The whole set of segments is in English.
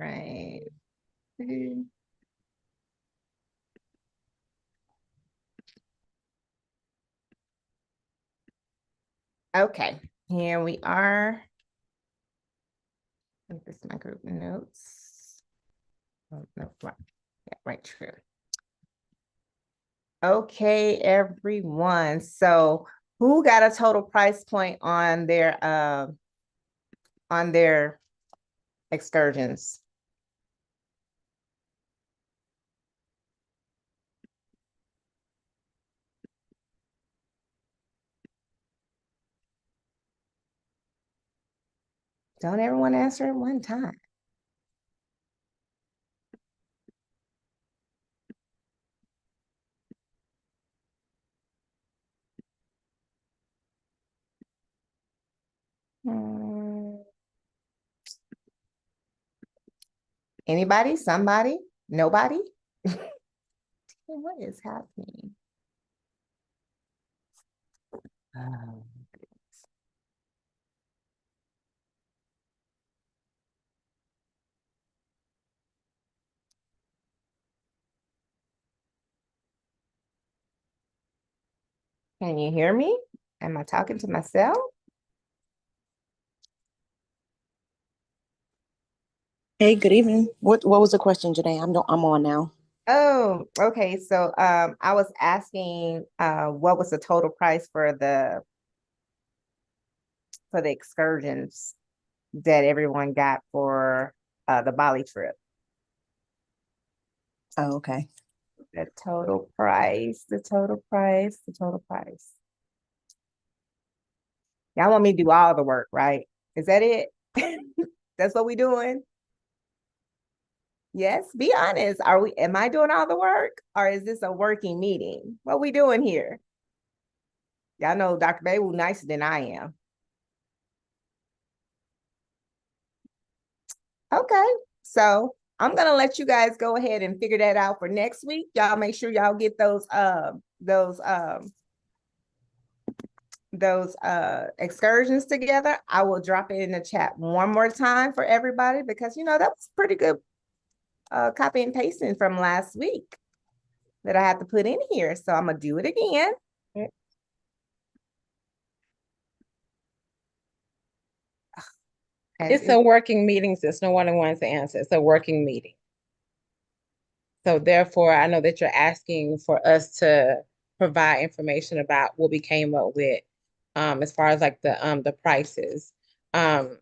Right. Mhm. Okay, here we are. I think this is my group notes. Oh, no, right. Yeah, right, true. Okay, everyone. So who got a total price point on their excursions? Don't everyone answer at one time. Hmm. Anybody? Somebody? Nobody? What is happening? Oh, can you hear me? Am I talking to myself? Hey, good evening. What was the question, Janae? I'm on now. Oh, okay. So I was asking what was the total price for the excursions that everyone got for the Bali trip? Oh, okay. The total price, the total price, the total price. Y'all want me to do all the work, right? Is that it? That's what we doing? Yes, be honest. Am I doing all the work or is this a working meeting? What we doing here? Y'all know Dr. Baywu nicer than I am. Okay. So I'm gonna let you guys go ahead and figure that out for next week. Y'all make sure y'all get those excursions together. I will drop it in the chat one more time for everybody because that was pretty good copy and pasting from last week that I have to put in here. So I'm gonna do it again. As It's if a working meeting since no one wants to answer. It's a working meeting. So therefore, I know that you're asking for us to provide information about what we came up with, as far as like the prices. Um,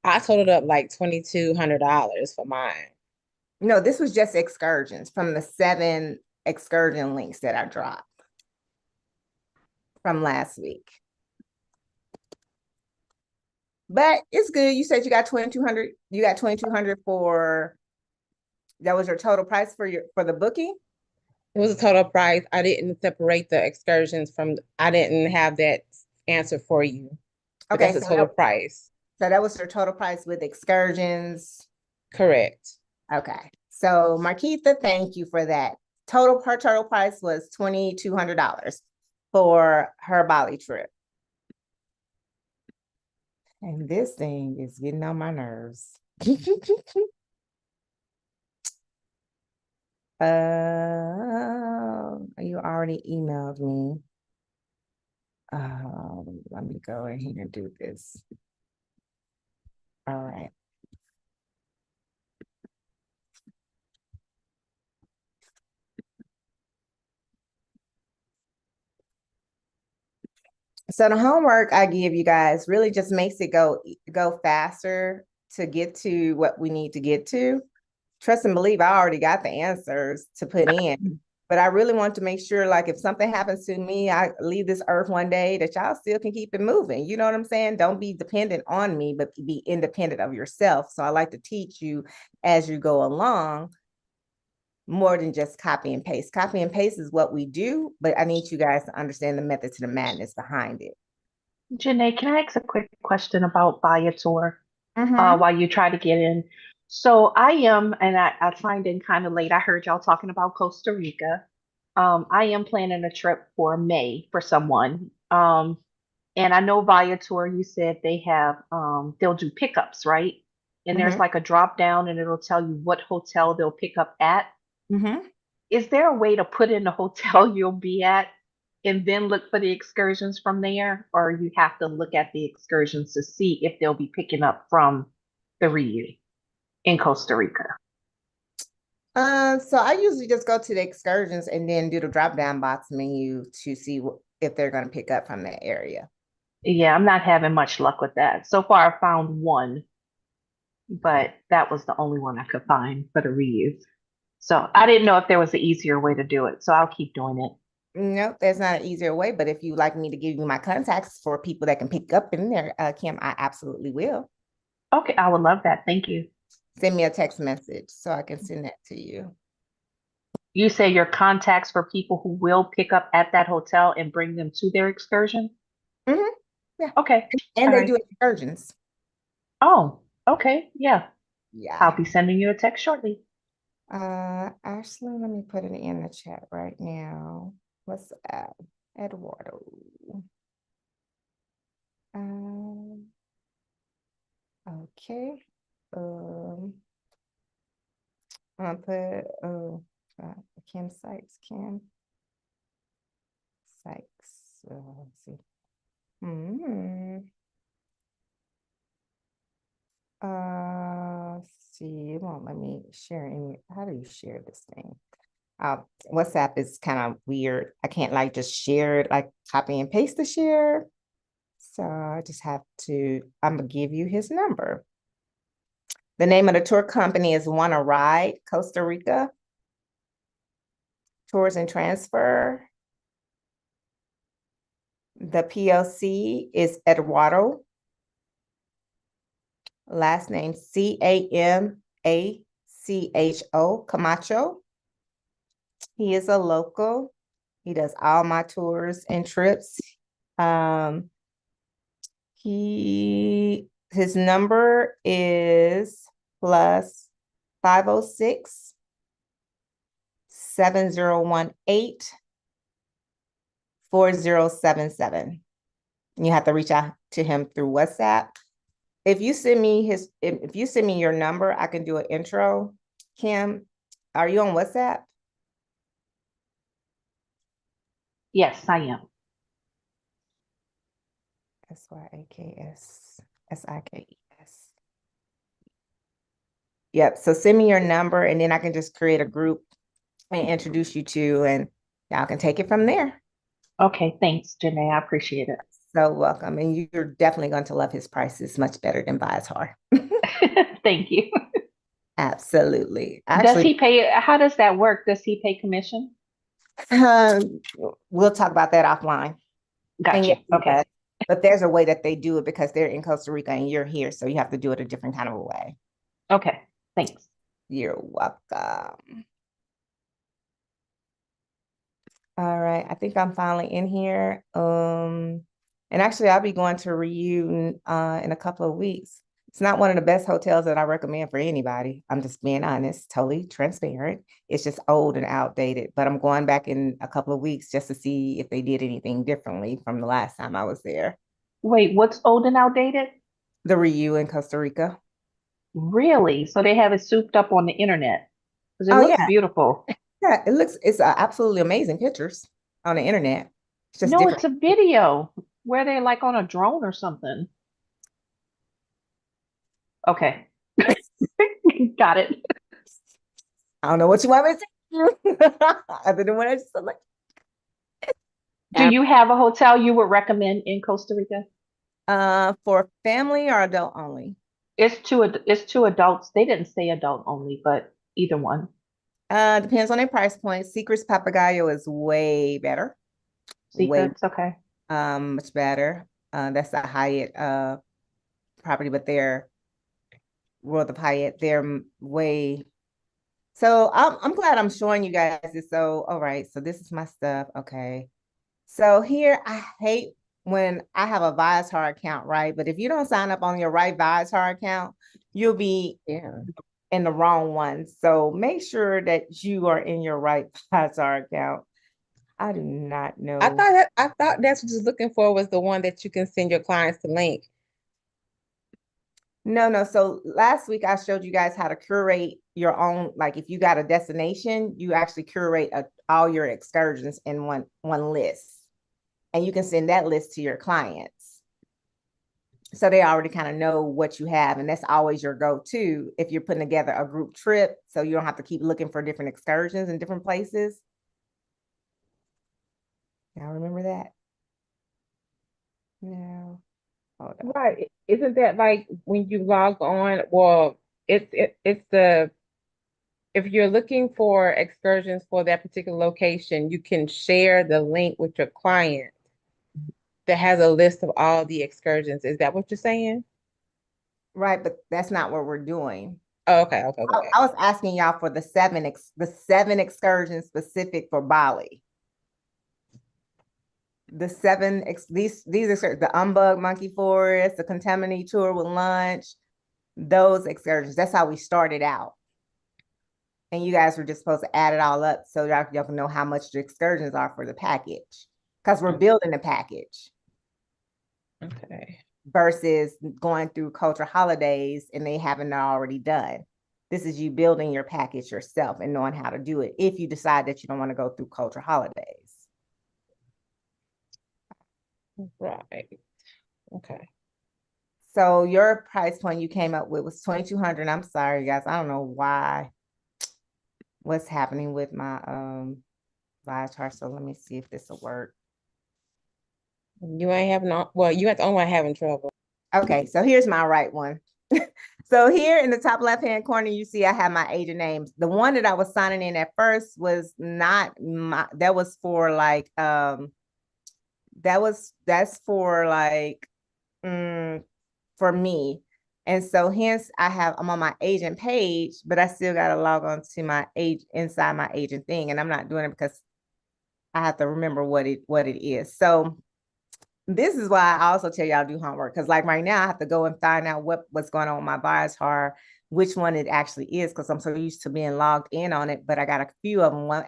I totaled up like $2,200 for mine. no, this was just excursions from the 7 excursion links that I dropped from last week. But it's good. You said you got 2,200. You got 2,200 for that was your total price for the booking. It was a total price. I didn't separate the excursions from, I didn't have that answer for you, but Okay, that's a so total price. that was your total price with excursions. Correct. Okay, so Marquita, thank you for that. Total price was $2,200 for her Bali trip. And this thing is getting on my nerves. You already emailed me. Let me go in here and do this. All right. So the homework I give you guys really just makes it go faster to get to what we need to get to. Trust and believe I already got the answers to put in, but I really want to make sure, like, if something happens to me, I leave this earth one day, that y'all still can keep it moving. You know what I'm saying? Don't be dependent on me, but be independent of yourself. So I like to teach you as you go along more than just copy and paste. Copy and paste is what we do, but I need you guys to understand the method to the madness behind it. Janae, can I ask a quick question about Viator Mm-hmm. while you try to get in? So I am, and I signed in kind of late. I heard y'all talking about Costa Rica. I am planning a trip for May for someone. And I know Viator, you said they'll do pickups, right? and there's like a drop down and it'll tell you what hotel they'll pick up at. Mm-hmm. Is there a way to put in the hotel you'll be at and then look for the excursions from there? Or you have to look at the excursions to see if they'll be picking up from the Rio in Costa Rica? So I usually just go to the excursions and then do the drop down box menu to see if they're going to pick up from that area. Yeah, I'm not having much luck with that. So far, I found one, but that was the only one I could find for the reuse. So I didn't know if there was an easier way to do it. So I'll keep doing it. Nope, there's not an easier way, but if you like me to give you my contacts for people that can pick up in there, Kim, I absolutely will. Okay, I would love that. Thank you. Send me a text message so I can send that to you. You say your contacts for people who will pick up at that hotel and bring them to their excursion? Mm-hmm. Yeah. Okay. And All they right. do excursions. Oh, okay. Yeah. Yeah. I'll be sending you a text shortly. Actually, let me put it in the chat right now. What's that? Eduardo. Okay. I'll put Kim Sykes, Kim Sykes. Let's see. See, it won't let me share any. How do you share this thing? WhatsApp is kind of weird. I can't like just share it, like copy and paste the share. So I just have to, I'm gonna give you his number. The name of the tour company is Wanna Ride Costa Rica Tours and Transfer. The PLC is Eduardo. Last name Camacho, Camacho. He is a local. He does all my tours and trips. His number is plus 506 7018 4077. You have to reach out to him through WhatsApp. If you send me your number, I can do an intro. Kim, are you on WhatsApp? Yes, I am. SYAKS. Yep. So send me your number and then I can just create a group and introduce you to, and y'all can take it from there. Okay, thanks, Janae. I appreciate it. So welcome. And you're definitely going to love his prices, much better than Viator. Thank you. Absolutely. Does he pay? How does that work? Does he pay commission? We'll talk about that offline. Gotcha. Okay. But there's a way that they do it because they're in Costa Rica and you're here. So you have to do it a different kind of a way. Okay. Thanks. You're welcome. All right. I think I'm finally in here. And actually I'll be going to Reunion in a couple of weeks. It's not one of the best hotels that I recommend for anybody. I'm just being honest, totally transparent. It's just old and outdated, but I'm going back in a couple of weeks just to see if they did anything differently from the last time I was there. Wait, what's old and outdated? The Reunion in Costa Rica. Really? So they have it souped up on the internet because it Oh, looks yeah. beautiful. Yeah, it's absolutely amazing pictures on the internet. It's just No, different. it's a video where they're like on a drone or something. Okay. Got it. I don't know what you want me to say other than what I just said. Like, Do you have a hotel you would recommend in Costa Rica? for family or adult only? It's two adults. They didn't say adult only, but either one. Depends on their price point. Secrets Papagayo is way better. Secrets, okay. Much better. That's a Hyatt property, but they're World of Hyatt. They're way. So I'm glad I'm showing you guys this. So all right, so this is my stuff. Okay. So here I hate when I have a Viator account, right? But if you don't sign up on your right Viator account, you'll be in the wrong one. So make sure that you are in your right Viator account. I do not know. I thought that's what you're looking for was the one that you can send your clients to link. No. So last week I showed you guys how to curate your own, like if you got a destination, you actually curate all your excursions in one list. And you can send that list to your clients. So they already kind of know what you have. And that's always your go-to if you're putting together a group trip. So you don't have to keep looking for different excursions in different places. Y'all remember that? No. Hold on. Right. Isn't that like when you log on? Well, it's the if you're looking for excursions for that particular location, you can share the link with your client that has a list of all the excursions. Is that what you're saying? Right, but that's not what we're doing. Oh, okay. I was asking y'all for the seven excursions specific for Bali. The these excursions, the Umbug Monkey Forest, the Contaminate Tour with lunch, those excursions. That's how we started out. And you guys were just supposed to add it all up so y'all can know how much the excursions are for the package. Because we're building a package. Okay. Versus going through cultural holidays and they haven't already done. This is you building your package yourself and knowing how to do it if you decide that you don't want to go through cultural holidays. Right. Okay. So your price point you came up with was 2,200. I'm sorry, guys. I don't know what's happening with my live chart. So let me see if this will work. You ain't having no, well, you got the only one having trouble. Okay, so here's my right one. So here in the top left-hand corner, you see I have my agent names. The one that I was signing in at first was not my, that was for like, that's for like, for me. And so hence I'm on my agent page, but I still got to log on to my inside my agent thing. And I'm not doing it because I have to remember what it is. So this is why I also tell y'all do homework. Because like right now I have to go and find out what's going on with my buyer's chart, which one it actually is, because I'm so used to being logged in on it. But I got a few of them, one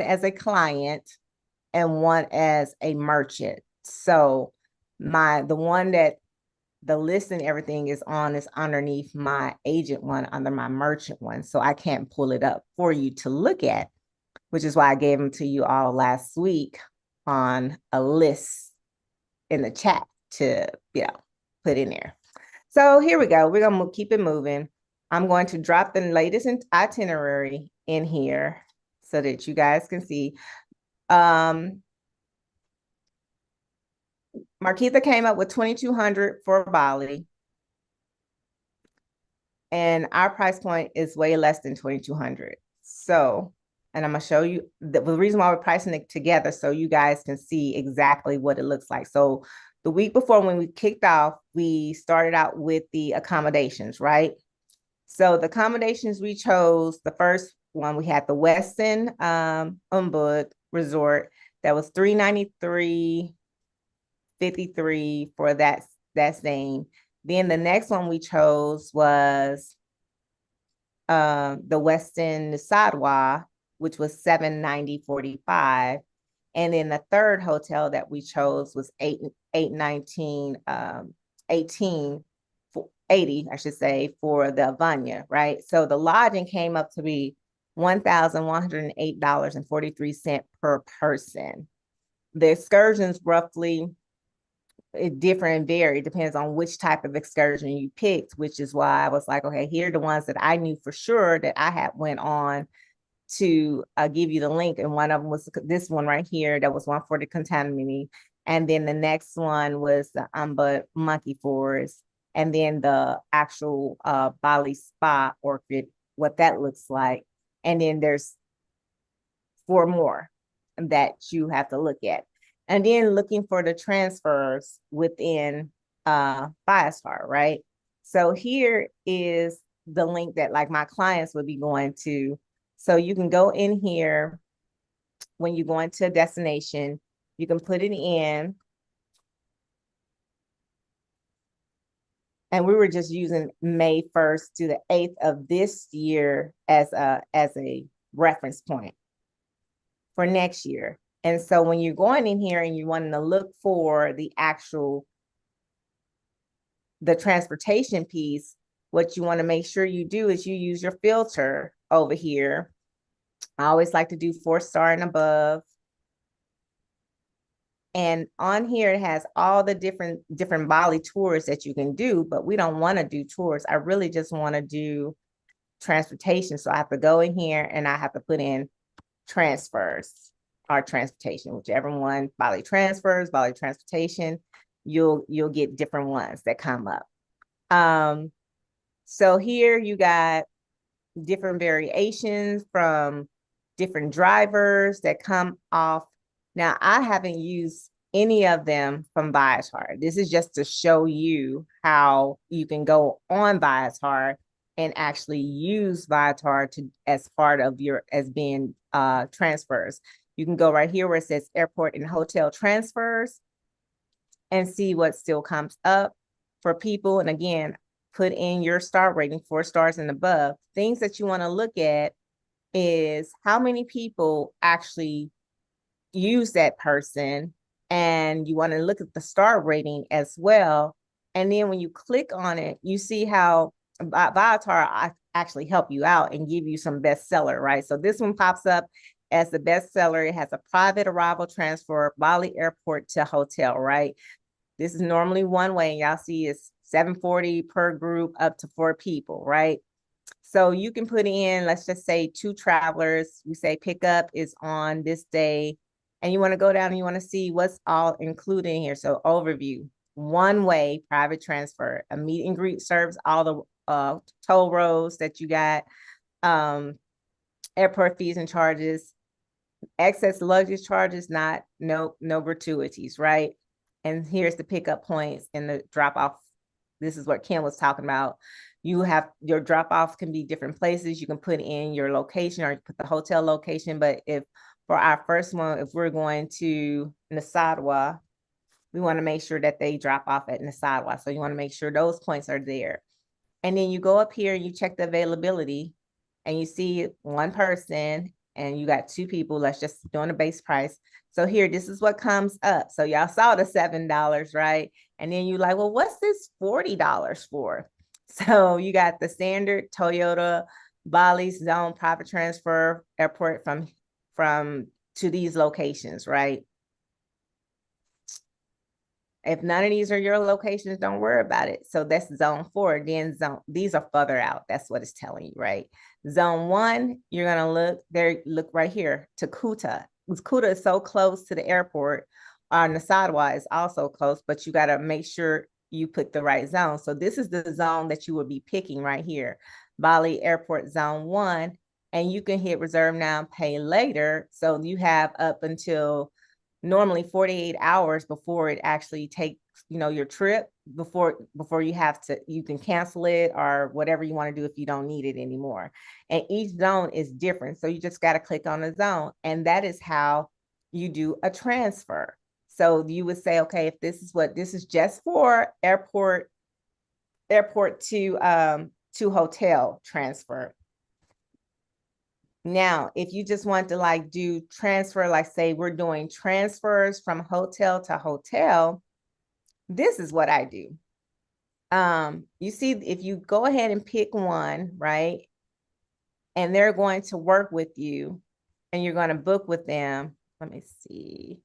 as a client and one as a merchant. So the one that the list and everything is underneath my agent one under my merchant one. So I can't pull it up for you to look at, which is why I gave them to you all last week on a list in the chat to, put in there. So here we go. We're going to keep it moving. I'm going to drop the latest itinerary in here so that you guys can see. Marquita came up with 2,200 for Bali. And our price point is way less than 2,200. So, and I'm going to show you the reason why we're pricing it together so you guys can see exactly what it looks like. So the week before when we kicked off, we started out with the accommodations, right? So the accommodations we chose, the first one, we had the Westin Umbud Resort. That was $393.53 for that same. Then the next one we chose was the Westin Sadwa, which was $790.45. And then the third hotel that we chose was 819 1880, I should say, for the Vanya, right? So the lodging came up to be $1,108.43 per person. The excursions roughly different and vary. It depends on which type of excursion you picked, which is why I was like, okay, here are the ones that I knew for sure that I had went on to give you the link. And one of them was this one right here. That was one for the Contaminate. And then the next one was the Amba Monkey Forest. And then the actual Bali Spa Orchid, what that looks like. And then there's 4 more that you have to look at. And then looking for the transfers within Biostar, right? So here is the link that like my clients would be going to. So you can go in here when you go into a destination, you can put it in. And we were just using May 1st to the 8th of this year as a reference point for next year. And so when you're going in here and you're wanting to look for the the transportation piece, what you want to make sure you do is you use your filter over here. I always like to do 4-star and above. And on here, it has all the different Bali tours that you can do, but we don't want to do tours. I really just want to do transportation. So I have to go in here and I have to put in transfers or transportation, whichever one, Bali transfers, Bali transportation, you'll get different ones that come up. So here you got different variations from different drivers that come off. Now, I haven't used any of them from Viator. This is just to show you how you can go on Viator and actually use Viator to as part of your as being transfers. You can go right here where it says airport and hotel transfers and see what still comes up for people. And again, put in your star rating, 4 stars and above. Things that you want to look at is how many people actually use that person. And you want to look at the star rating as well. And then when you click on it, you see how Viator actually help you out and give you some bestseller, right? So this one pops up as the bestseller. It has a private arrival transfer, Bali airport to hotel, right? This is normally one way. Y'all see it's $7.40 per group up to 4 people, right? So you can put in, let's just say 2 travelers. We say pickup is on this day. And you want to go down and you want to see what's all included in here. So overview, one way private transfer, a meet and greet serves all the toll roads that you got, airport fees and charges, excess luggage charges, no gratuities, right? And here's the pickup points and the drop off. This is what Ken was talking about. You have your drop off can be different places. You can put in your location or you put the hotel location. But if for our first one, if we're going to Nasadwa, we want to make sure that they drop off at Nasadwa. So you want to make sure those points are there. And then you go up here and you check the availability and you see one person and you got 2 people. Let's just doing a base price. So here, this is what comes up. So y'all saw the $7, right? And then you like, well, what's this $40 for? So you got the standard Toyota Bali zone private transfer airport from to these locations, right? If none of these are your locations, don't worry about it. So that's zone 4. Then these are further out. That's what it's telling you, right? Zone 1, you're gonna look right here to Kuta. Kuta is so close to the airport. Nasadwa is also close, but you gotta make sure you put the right zone. So this is the zone that you would be picking right here. Bali Airport Zone 1, and you can hit reserve now, pay later. So you have up until normally 48 hours before it actually takes, your trip before you can cancel it or whatever you want to do if you don't need it anymore. And each zone is different. So you just got to click on the zone. And that is how you do a transfer. So you would say, okay, if this is just for airport to hotel transfer. Now, if you just want to do transfer, like say we're doing transfers from hotel to hotel, this is what I do. You see, if you go ahead and pick one, right? And they're going to work with you and you're going to book with them. Let me see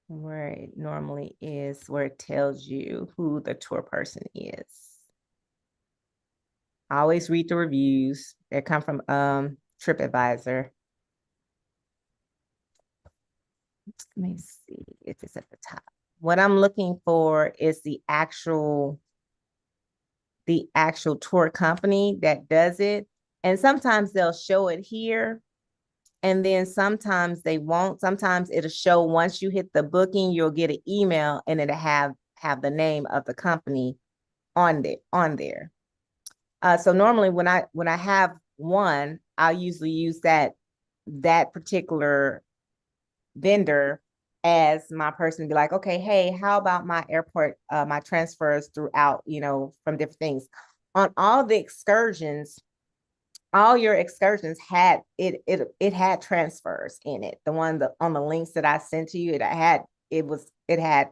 where it normally is, where it tells you who the tour person is. I always read the reviews. They come from TripAdvisor. Let me see if it's at the top. What I'm looking for is the actual tour company that does it. And sometimes they'll show it here. And then sometimes they won't. Sometimes it'll show once you hit the booking, you'll get an email and it'll have the name of the company on there. So normally when I have one, I'll usually use that particular vendor as my person to be like, okay, hey, how about my airport, my transfers throughout, from different things. On all the excursions, all your excursions had it had transfers in it. The one on the links that I sent to you, it had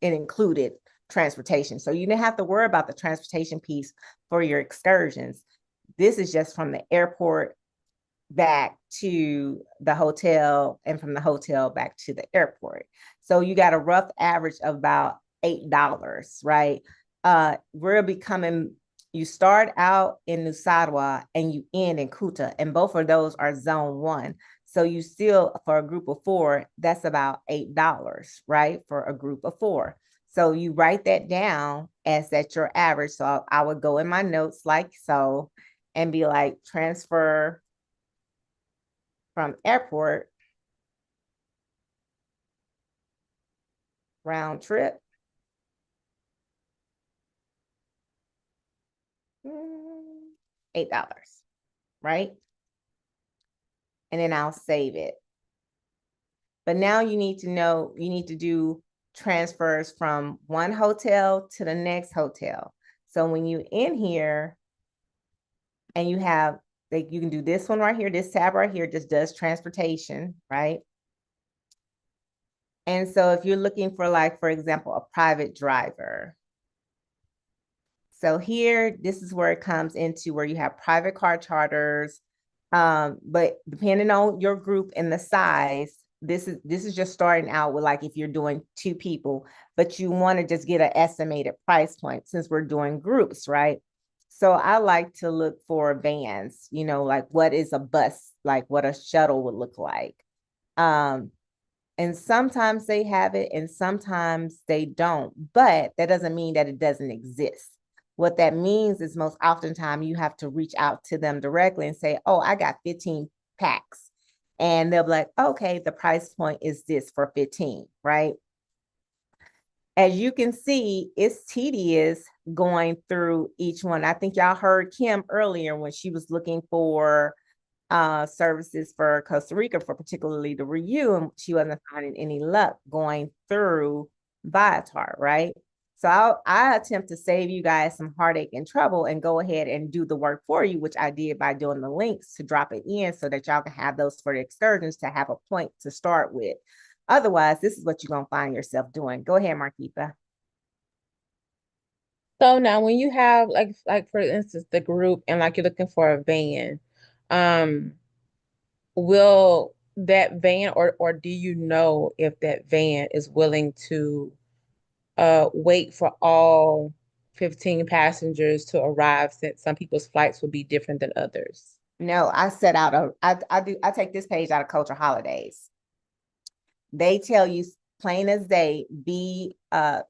it included transportation. So you didn't have to worry about the transportation piece for your excursions. This is just from the airport back to the hotel and from the hotel back to the airport. So you got a rough average of about $8, right? We're becoming, you start out in Nusadwa and you end in Kuta, and both of those are zone 1. So you still, for a group of 4, that's about $8, right? For a group of 4. So you write that down as that's your average. So I would go in my notes like so and be like, transfer from airport round trip. $8, right? And then I'll save it. But now you need to know, you need to do transfers from one hotel to the next hotel. So when you in here and you have, like, you can do this one right here, this tab right here just does transportation, right? And so if you're looking for, like, for example, a private driver. So here, this is where it comes into where you have private car charters. But depending on your group and the size, this is just starting out with, like, if you're doing 2 people, but you want to just get an estimated price point since we're doing groups, right? So I like to look for vans, you know, like what is a bus, like what a shuttle would look like. And sometimes they have it and sometimes they don't, but that doesn't mean that it doesn't exist. What that means is most oftentimes you have to reach out to them directly and say, oh, I got 15 packs. And they'll be like, okay, the price point is this for 15, right? As you can see, it's tedious going through each one. I think y'all heard Kim earlier when she was looking for services for Costa Rica, for particularly the review, and she wasn't finding any luck going through Viator, right? So I attempt to save you guys some heartache and trouble and go ahead and do the work for you, which I did by doing the links to drop it in so that y'all can have those for the excursions to have a point to start with. Otherwise, this is what you're going to find yourself doing. Go ahead, Marquita. So now when you have like for instance the group and like you're looking for a van, um, will that van or do you know if that van is willing to wait for all 15 passengers to arrive since some people's flights will be different than others? No, I set out I take this page out of Culture Holidays. They tell you plain as day,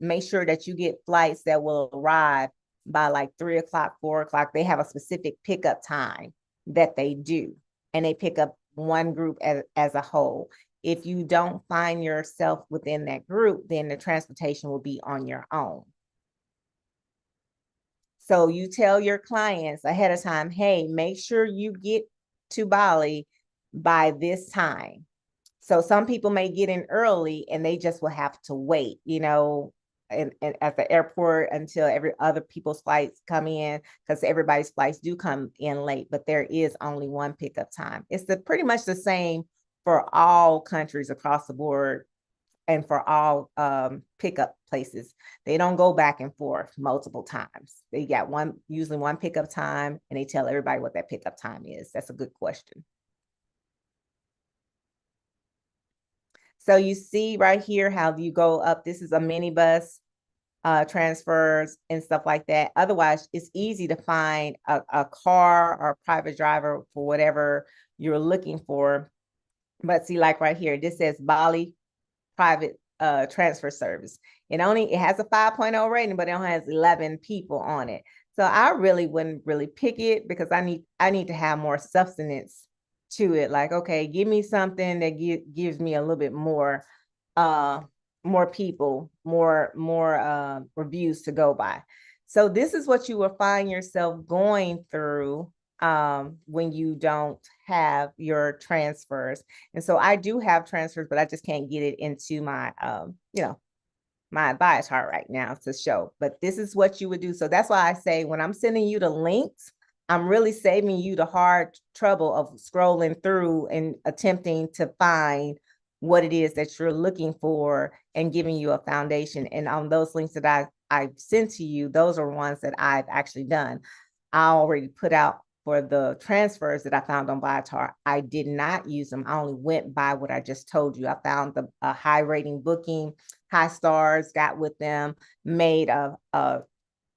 make sure that you get flights that will arrive by like 3 o'clock, 4 o'clock. They have a specific pickup time that they do, and they pick up one group as a whole. If you don't find yourself within that group, then the transportation will be on your own. So you tell your clients ahead of time, hey, make sure you get to Bali by this time. So some people may get in early and they just will have to wait, you know, and at the airport until every other people's flights come in, because everybody's flights do come in late, but there is only one pickup time. It's pretty much the same for all countries across the board and for all pickup places. They don't go back and forth multiple times. They got usually one pickup time, and they tell everybody what that pickup time is. That's a good question. So you see right here how you go up. This is a minibus transfers and stuff like that. Otherwise, it's easy to find a car or a private driver for whatever you're looking for. But see, like right here, this says Bali private transfer service. It has a 5.0 rating, but it only has 11 people on it. So I really wouldn't really pick it because I need to have more substance to it. Like, okay, give me something that gives me a little bit more people, more reviews to go by. So this is what you will find yourself going through when you don't have your transfers. And so I do have transfers, but I just can't get it into my my Viator right now to show. But this is what you would do. So that's why I say when I'm sending you the links, I'm really saving you the hard trouble of scrolling through and attempting to find what it is that you're looking for and giving you a foundation. And on those links that I've sent to you, those are ones that I've actually done. I already put out for the transfers that I found on Viator. I did not use them. I only went by what I just told you. I found a high rating booking, high stars, got with them, made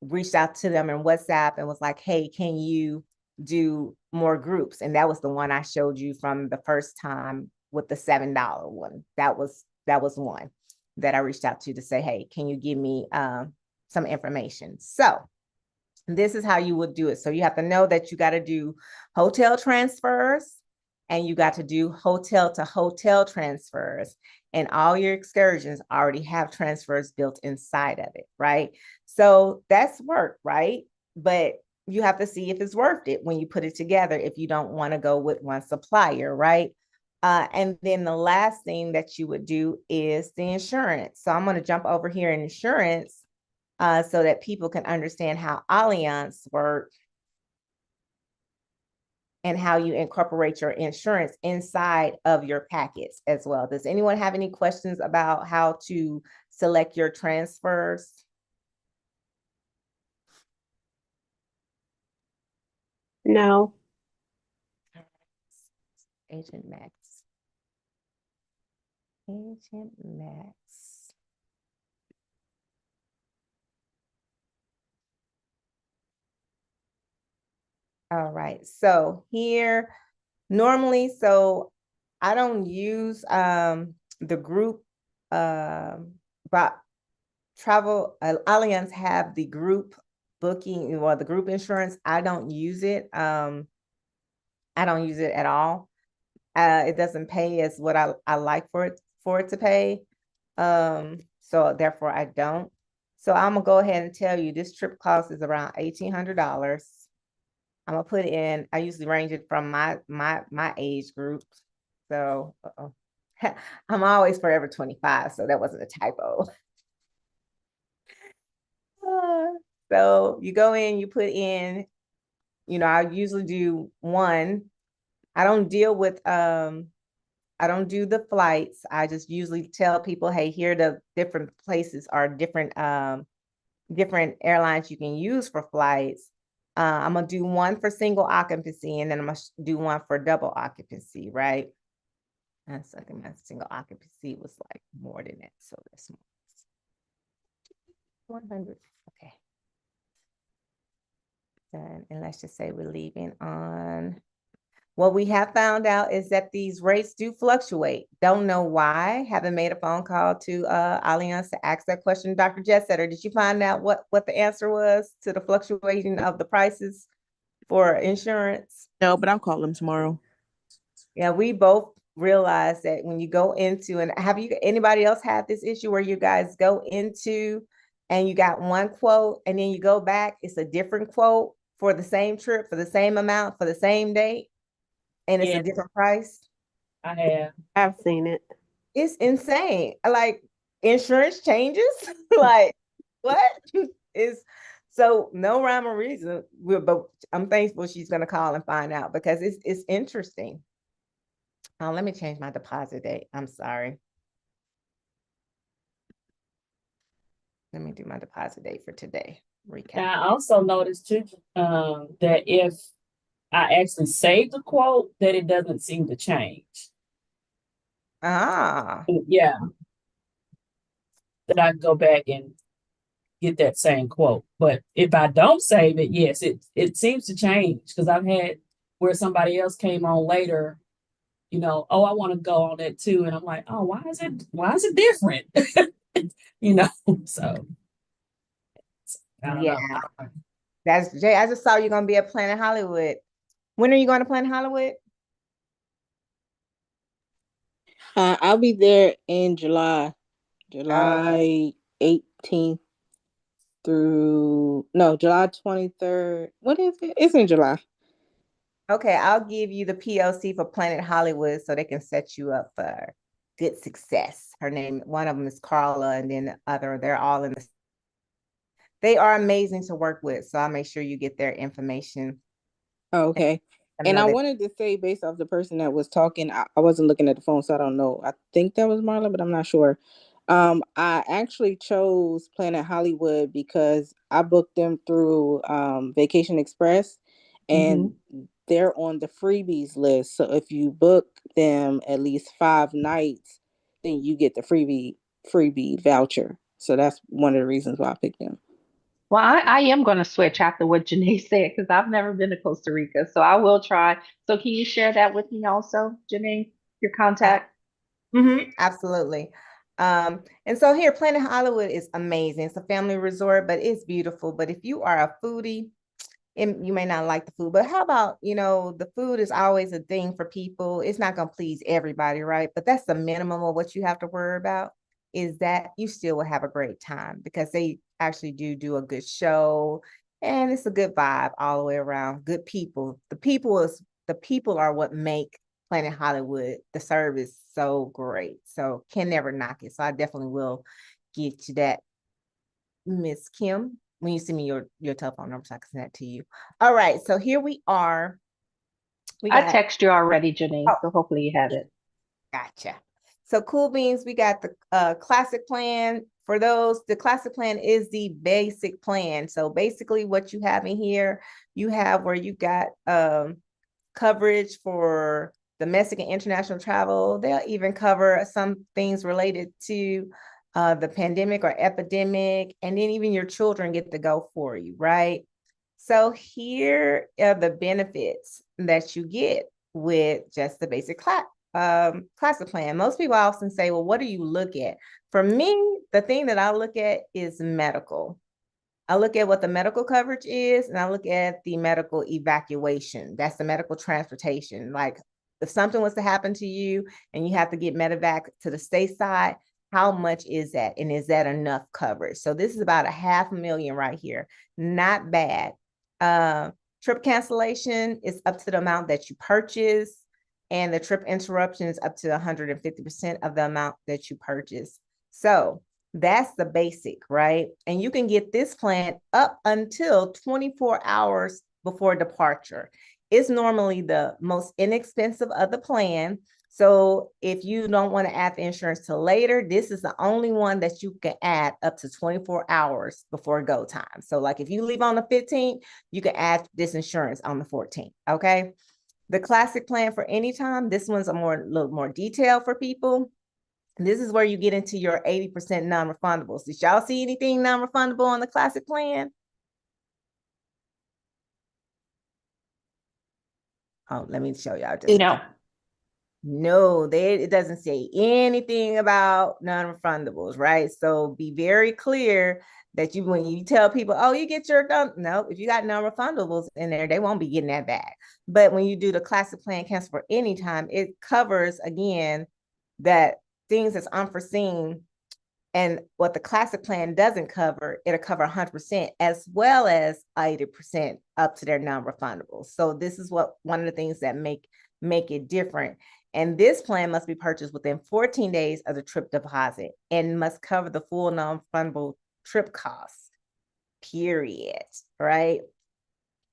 reached out to them in WhatsApp and was like, hey, can you do more groups? And that was the one I showed you from the first time with the $7 one. That was one that I reached out to say, hey, can you give me some information? So this is how you would do it. So you have to know that you got to do hotel transfers and you got to do hotel to hotel transfers. And all your excursions already have transfers built inside of it, right? So that's work, right? But you have to see if it's worth it when you put it together if you don't want to go with one supplier, right? And then the last thing that you would do is the insurance. So I'm going to jump over here in insurance so that people can understand how Allianz works and how you incorporate your insurance inside of your packets as well. Does anyone have any questions about how to select your transfers? No. Agent Max. Agent Max. All right, so here, normally, so I don't use the group, but Travel Allianz have the group booking or the group insurance. I don't use it. I don't use it at all. It doesn't pay as what I like for it to pay. So therefore I don't. So I'm gonna go ahead and tell you this trip cost is around $1,800. I'm gonna put in, I usually range it from my age group. So I'm always forever 25, so that wasn't a typo. So you go in, you put in, I usually do one. I don't deal with I don't do the flights. I just usually tell people, hey, here are the different places or different airlines you can use for flights. I'm gonna do one for single occupancy and then I'm gonna do one for double occupancy, right? And so I think my single occupancy was like more than that. So that's more. 100. Okay. Done. And let's just say we're leaving on. What we have found out is that these rates do fluctuate. Don't know why. Haven't made a phone call to Allianz to ask that question. Dr. Jessetter, did you find out what the answer was to the fluctuating of the prices for insurance? No, but I'll call them tomorrow. Yeah, we both realized that when you go into, and have you anybody else had this issue where you guys go into and you got one quote and then you go back, it's a different quote for the same trip, for the same amount, for the same date, and it's a different price? I have. I've seen it. It's insane. Like insurance changes. Like what is so no rhyme or reason. But I'm thankful she's gonna call and find out because it's interesting. Let me change my deposit date. I'm sorry. Let me do my deposit date for today. Recap. And I also noticed too, that if I actually save the quote, that it doesn't seem to change. Ah, Yeah. That I can go back and get that same quote. But if I don't save it, yes, it seems to change because I've had where somebody else came on later, oh, I want to go on that too. And I'm like, oh, why is it different? So I don't yeah. know. That's Jay. I just saw you're gonna be at Planet Hollywood. When are you going to Planet Hollywood? I'll be there in July 18th through July 23rd. What is it? It's in July. Okay, I'll give you the PLC for Planet Hollywood so they can set you up for good success. Her name, one of them is Carla, and then the other, they're all in the. They are amazing to work with, so I'll make sure you get their information. Oh, okay. And I that. wanted to say, based off the person that was talking, I wasn't looking at the phone, so I don't know. I think that was Marla, but I'm not sure. I actually chose Planet Hollywood because I booked them through Vacation Express, and they're on the freebies list. So if you book them at least 5 nights, then you get the freebie voucher. So that's one of the reasons why I picked them. Well, I am going to switch after what Janae said because I've never been to Costa Rica, so I will try. So can you share that with me also, Janae, your contact? Absolutely. And so here, Planet Hollywood is amazing. It's a family resort, but it's beautiful. But if you are a foodie, and you may not like the food, but how about, the food is always a thing for people. It's not going to please everybody, right? But that's the minimum of what you have to worry about, is that you still will have a great time because they actually do a good show and it's a good vibe all the way around. Good people. The people are what make Planet Hollywood, the service, so great. So can never knock it. So I definitely will get you that, Miss Kim, when you send me your telephone number so I can send that to you. All right, so here we are. We I got, text you already, Janae, oh, so hopefully you have it. gotcha. So cool beans, we got the classic plan. For those, the classic plan is the basic plan. So basically what you have in here, you have where you got coverage for domestic and international travel. They'll even cover some things related to the pandemic or epidemic, and then even your children get to go for you, right? So here are the benefits that you get with just the basic classic plan. Most people often say, well, what do you look at? For me, the thing that I look at is medical. I look at what the medical coverage is, and I look at the medical evacuation. That's the medical transportation. Like if something was to happen to you and you have to get medevac to the state side, how much is that? And is that enough coverage? So this is about $500,000 right here. Not bad. Trip cancellation is up to the amount that you purchase, and the trip interruption is up to 150% of the amount that you purchase. So that's the basic, right? And you can get this plan up until 24 hours before departure. It's normally the most inexpensive of the plan. So if you don't want to add the insurance till later, this is the only one that you can add up to 24 hours before go time. So like if you leave on the 15th, you can add this insurance on the 14th, okay? The classic plan for any time, this one's a little more detailed for people. This is where you get into your 80% non-refundables. Did y'all see anything non-refundable on the classic plan? Oh, let me show y'all just. No. No, it doesn't say anything about non-refundables, right? So be very clear that when you tell people, oh, you get your no, if you got non-refundables in there, they won't be getting that back. But when you do the classic plan cancel for any time, it covers again that things that's unforeseen. And what the classic plan doesn't cover, it'll cover 100% as well as 80% up to their non-refundables. So this is one of the things that make it different. And this plan must be purchased within 14 days of the trip deposit and must cover the full non-refundable trip costs, period, right?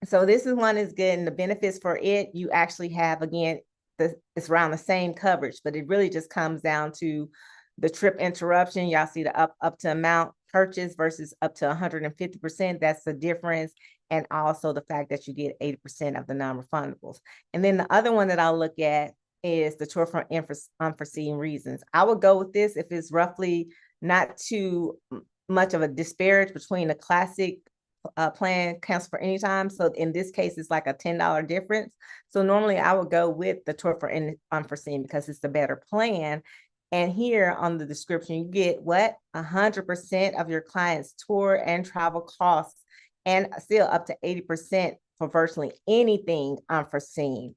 So this one is good. And the benefits for it, you actually have, again, it's around the same coverage, but it really just comes down to the trip interruption. Y'all see the up to amount purchase versus up to 150%. That's the difference. And also the fact that you get 80% of the non-refundables. And then the other one that I'll look at is the tour for unforeseen reasons. I would go with this if it's roughly not too much of a disparage between the classic plan cancel for any time. So in this case, it's like a $10 difference. So normally I would go with the tour for unforeseen because it's the better plan. And here on the description, you get what? 100% of your client's tour and travel costs, and still up to 80% for virtually anything unforeseen,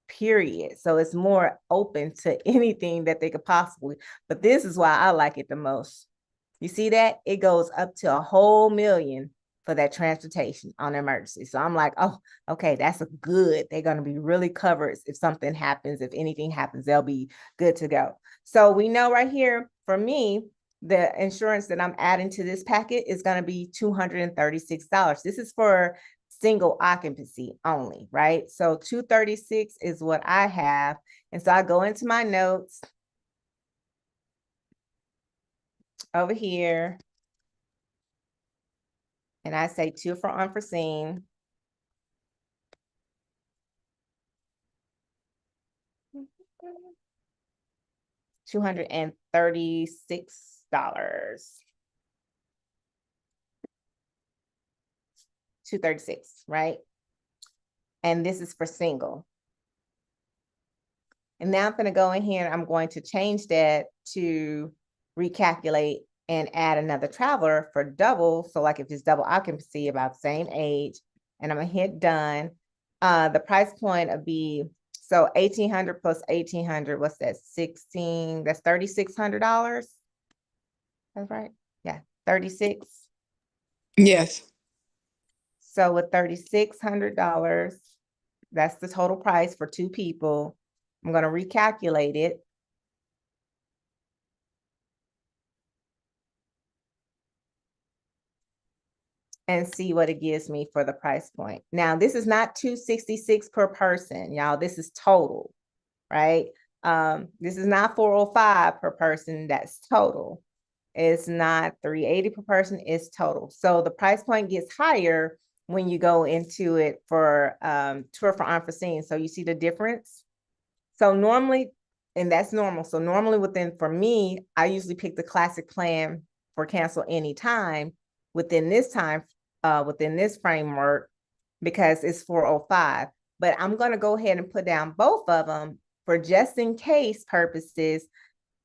period. So it's more open to anything that they could possibly, but this is why I like it the most. You see that? It goes up to a whole million for that transportation on emergency. So I'm like, oh, okay, that's a good. They're going to be really covered if something happens. If anything happens, they'll be good to go. So we know right here, for me, the insurance that I'm adding to this packet is going to be $236. This is for single occupancy only, right? So 236 is what I have. And so I go into my notes over here and I say 2 for unforeseen. $236. 236, right? And this is for single. And now I'm going to go in here and I'm going to change that to recalculate and add another traveler for double. So like if it's double occupancy, about the same age, and I'm going to hit done. The price point would be, so 1,800 plus 1,800, what's that? 16, that's $3,600. That's right. Yeah, 36. Yes. So with $3,600, that's the total price for 2 people. I'm going to recalculate it. And see what it gives me for the price point. Now, this is not $266 per person, y'all. This is total, right? This is not $405 per person. That's total. It's not $380 per person. It's total. So the price point gets higher when you go into it for tour for unforeseen. So you see the difference. So normally, and that's normal. So normally for me, I usually pick the classic plan for cancel anytime within this time, within this framework, because it's 405. But I'm going to go ahead and put down both of them for just in case purposes.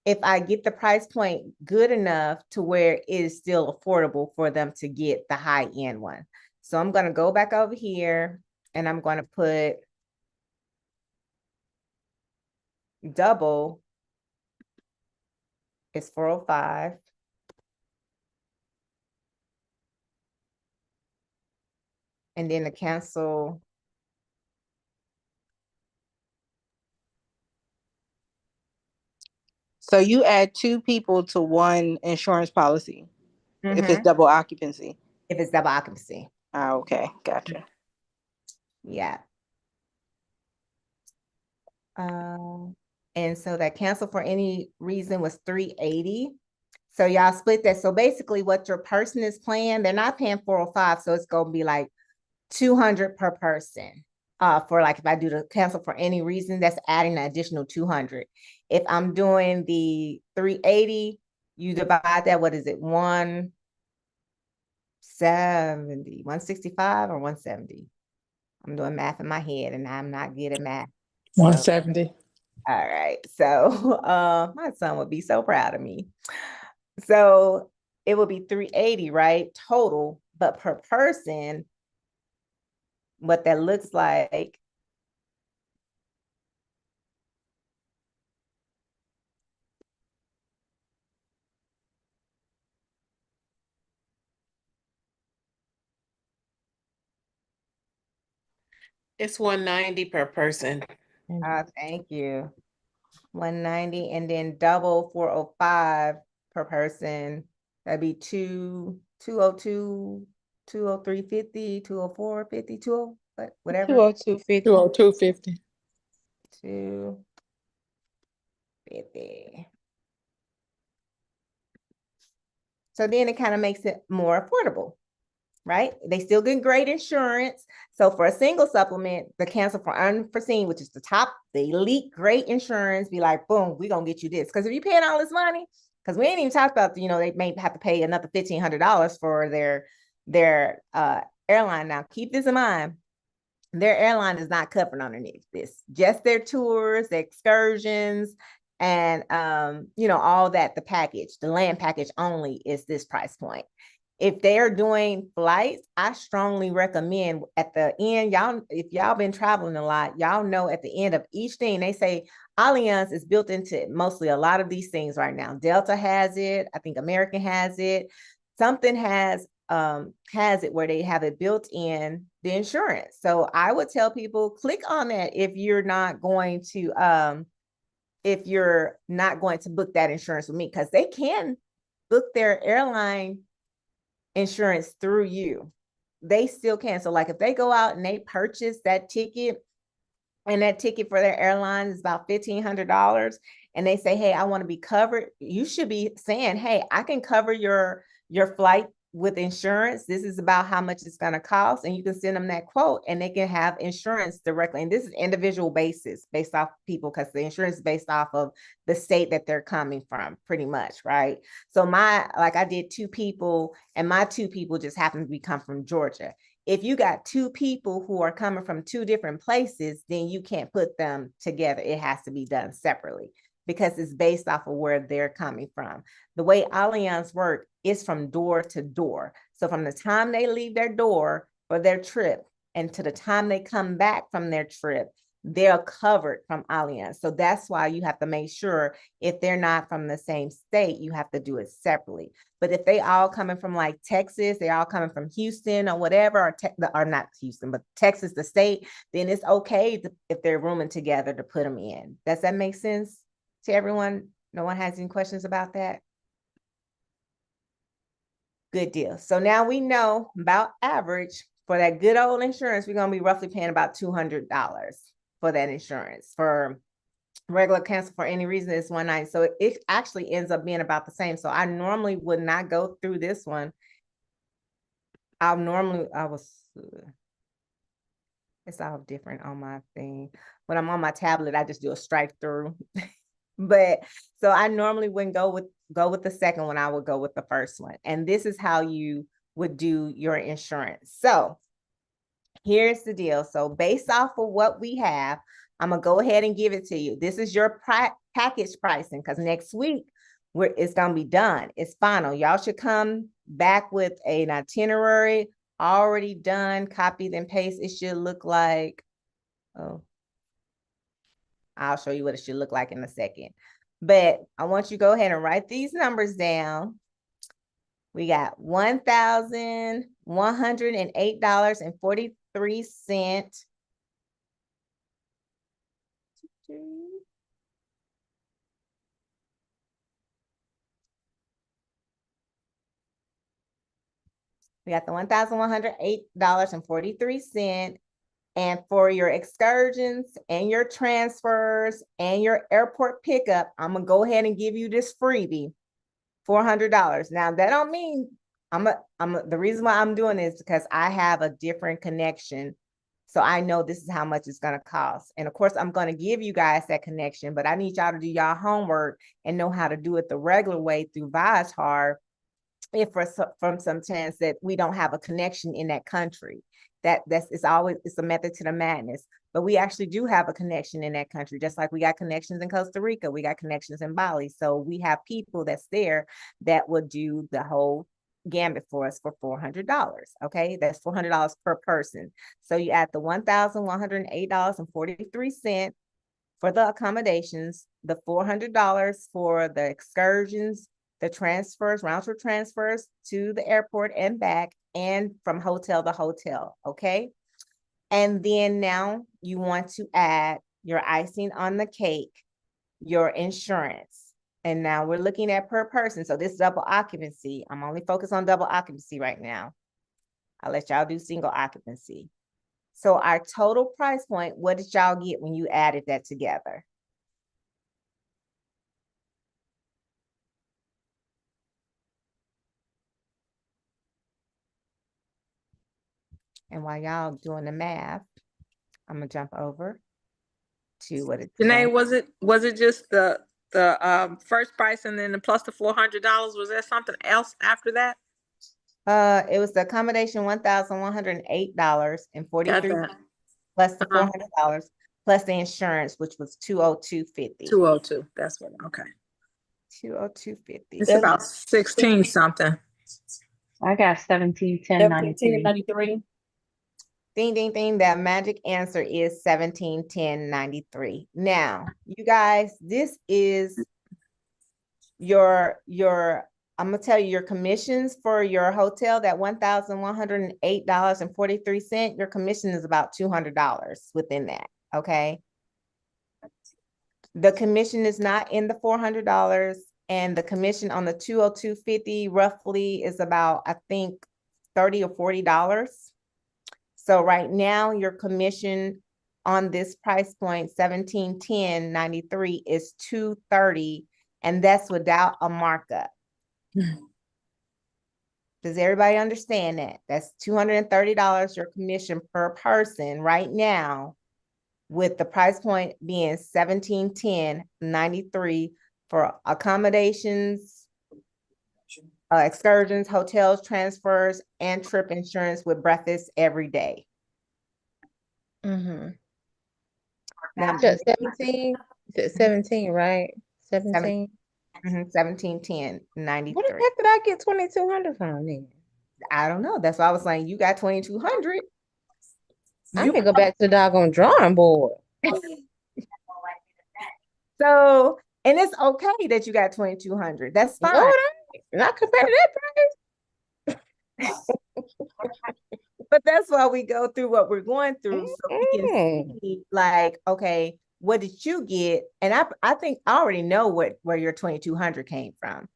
If I get the price point good enough to where it is still affordable for them to get the high end one. So I'm going to go back over here and I'm going to put double is 405. And then the cancel. So you add 2 people to one insurance policy if it's double occupancy. If it's double occupancy. Ah, okay, gotcha. Yeah. And so that cancel for any reason was $380. So y'all split that. So basically what your person is paying, they're not paying 405. So it's going to be like 200 per person. For like, if I do the cancel for any reason, that's adding an additional 200. If I'm doing the 380, you divide that, what is it? 165 or 170? I'm doing math in my head and I'm not good at math. 170. All right. So my son would be so proud of me. So it would be 380, right? Total, but per person, what that looks like. It's 190 per person. Thank you. 190 and then double 405 per person. That'd be 202, 203.50, 204.50, 20, whatever. 202.50. 202.50. 250. So then it kind of makes it more affordable, right? They still get great insurance. So for a single supplement, the cancel for unforeseen, which is the top, the elite great insurance, be like, boom, we're going to get you this. Because if you're paying all this money, because we ain't even talked about, they may have to pay another $1,500 for their airline. Now, keep this in mind. Their airline is not covered underneath this, just their tours, the excursions, and all that, the package, the land package only is this price point. If they're doing flights, I strongly recommend at the end, y'all, if y'all been traveling a lot, y'all know at the end of each thing, they say Allianz is built into mostly a lot of these things right now. Delta has it. I think American has it. Something has it where they have it built in the insurance. So I would tell people click on that if you're not going to book that insurance with me, because they can book their airline insurance through you. they still can. So like if they go out and they purchase that ticket, and that ticket for their airline is about $1,500, and they say, hey, I want to be covered, you should be saying, hey, I can cover your flight with insurance. This is about how much it's going to cost. And you can send them that quote and they can have insurance directly. And this is individual basis based off people, because the insurance is based off of the state that they're coming from, pretty much, right? So I did 2 people, and my 2 people just happened to be come from Georgia. If you got 2 people who are coming from 2 different places, then you can't put them together. It has to be done separately because it's based off of where they're coming from. The way Allianz work is from door to door. So from the time they leave their door for their trip and to the time they come back from their trip, they're covered from Allianz. So that's why you have to make sure if they're not from the same state, you have to do it separately. But if they all coming from like Texas, they all coming from Houston or whatever, or not Houston, but Texas, the state, then it's okay if they're rooming together to put them in. Does that make sense to everyone? No one has any questions about that? Good deal. So now we know about average for that good old insurance, we're going to be roughly paying about $200 for that insurance. For regular cancel for any reason, it's $190. So it actually ends up being about the same. So I normally would not go through this one. It's all different on my thing. When I'm on my tablet, I just do a strike through. But so I normally wouldn't go with the second one. I would go with the first one. And this is how you would do your insurance. So here's the deal. So based off of what we have, I'm gonna go ahead and give it to you. This is your package pricing, because next week it's gonna be done. It's final. Y'all should come back with an itinerary already done, copied and paste. It should look like, I'll show you what it should look like in a second. But I want you to go ahead and write these numbers down. We got $1,108.43. We got the $1,108.43. And for your excursions and your transfers and your airport pickup, I'm gonna go ahead and give you this freebie, $400. Now that don't mean the reason why I'm doing this is because I have a different connection. So I know this is how much it's gonna cost. And of course, I'm gonna give you guys that connection, but I need y'all to do y'all homework and know how to do it the regular way through Viator. If from some chance that we don't have a connection in that country, it's a method to the madness. But we actually do have a connection in that country, just like we got connections in Costa Rica, we got connections in Bali. So we have people that's there that would do the whole gambit for us for $400. Okay, that's $400 per person. So you add the $1,108.43 for the accommodations, the $400 for the excursions, the transfers, round trip transfers to the airport and back, and from hotel to hotel, okay? And then now you want to add your icing on the cake, your insurance. And now we're looking at per person. So this is double occupancy. I'm only focused on double occupancy right now. I'll let y'all do single occupancy. So our total price point, what did y'all get when you added that together? And while y'all doing the math, I'm gonna jump over to what it's Janae, saying. was it just the first price and then the plus the $400? Was there something else after that? It was the accommodation $1,108.43 Got that. plus the $400 plus the insurance, which was $202.50. 202. That's what. Okay. $202.50. It's about 16 something. I got 1710.93. 1793. Ding, ding, ding. That magic answer is 1710.93. Now, you guys, this is your I'm gonna tell you your commissions for your hotel, that $1,108.43. Your commission is about $200 within that. Okay. The commission is not in the $400, and the commission on the $202.50 roughly is about, I think, $30 or $40. So right now, your commission on this price point, 1710.93, is $230, and that's without a markup. Does everybody understand that? That's $230 your commission per person right now, with the price point being 1710.93 for accommodations, excursions, hotels, transfers, and trip insurance with breakfast every day. Mm-hmm. Now, 17, 17, right? 17. 1710.93. What the heck did I get 2,200 from then? I don't know. That's why I was saying you got 2,200. I need to go back to the doggone drawing board. So, and it's okay that you got 2,200. That's fine. No, it ain't. Not compared to that price. But that's why we go through what we're going through, so we can see, like, okay, what did you get? And I think I already know where your 2,200 came from.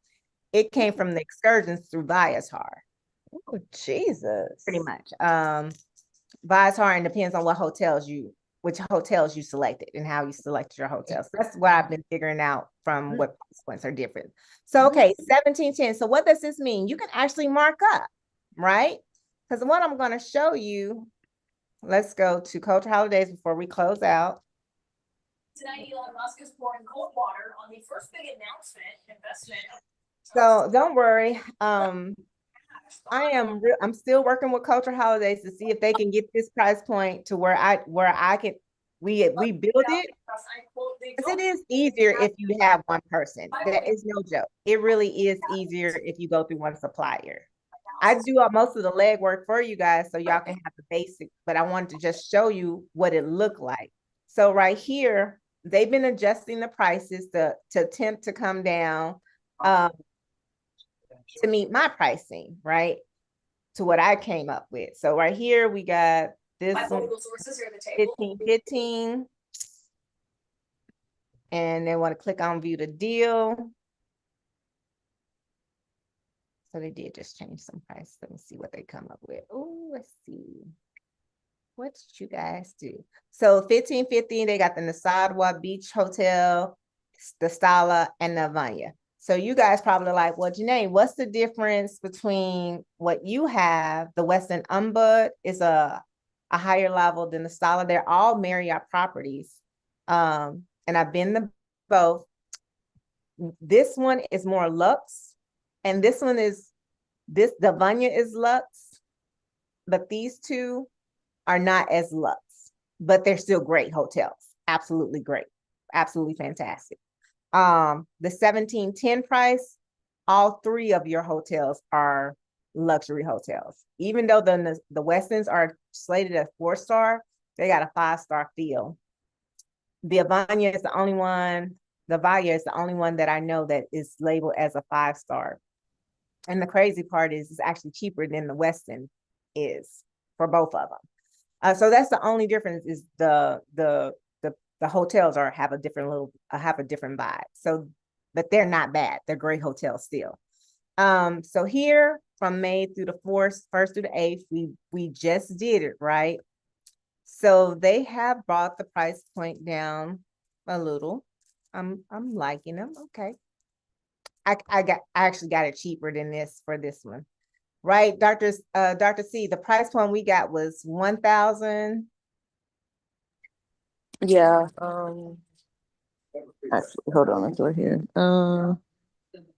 It came from the excursions through Viator. Oh, Jesus. Pretty much. Viator, and depends on which hotels you selected and how you selected your hotels. That's what I've been figuring out from what price points are different. So, okay, 1710. So what does this mean? You can actually mark up, right? Because what I'm going to show you, let's go to Culture Holidays before we close out. Tonight, Elon Musk is pouring cold water on the first big investment. So don't worry. I'm still working with Culture Holidays to see if they can get this price point to where I can we build it. Because it is easier if you have one person. That is no joke. It really is easier if you go through one supplier. I do most of the legwork for you guys so y'all can have the basics, but I wanted to just show you what it looked like. So right here, they've been adjusting the prices to attempt to come down to meet my pricing, right? To what I came up with. So right here, we got this one, 1515. And they want to click on view the deal. So they did just change some price. Let me see what they come up with. Oh, let's see. What did you guys do? So 1515, they got the Nasadwa Beach Hotel, the Stala, and the Vanya. So you guys probably like, well, Janae, what's the difference between what you have? The Westin Umbud is a higher level than the Stala. They're all Marriott properties. And I've been to both. This one is more luxe, and this one is the Vanya is luxe, but these two are not as luxe, but they're still great hotels. Absolutely great. Absolutely fantastic. The 1710 price, all three of your hotels are luxury hotels. Even though the Westins are slated as 4-star, they got a 5-star feel. The Vanya is the only one, the Vanya is the only one that I know that is labeled as a 5-star. And the crazy part is it's actually cheaper than the Westin is for both of them. So that's the only difference, is the hotels have a different vibe. So, but they're not bad. They're great hotels still. So here from May through the 1st through the 8th, we just did it, right? So they have brought the price point down a little. I'm liking them. Okay. I actually got it cheaper than this for this one. Right, Dr. C, the price point we got was 1,000. Yeah. Actually, hold on, let's go here.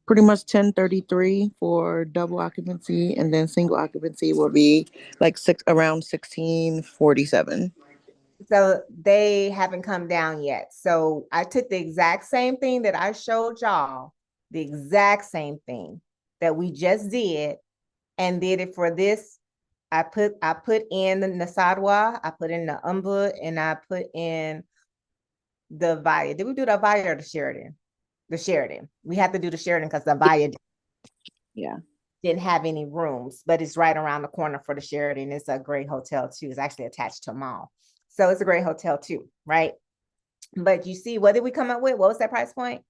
Pretty much 1033 for double occupancy, and then single occupancy will be like around 1647. So they haven't come down yet. So I took the exact same thing that I showed y'all, the exact same thing that we just did, and did it for this. I put in the Nasadwa, I put in the Umbud, and I put in the Via. Did we do the Via or the Sheraton? The Sheraton. We have to do the Sheraton because the Via didn't have any rooms, but it's right around the corner for the Sheraton. It's a great hotel too. It's actually attached to a mall. So it's a great hotel too, right? But you see, what did we come up with? What was that price point?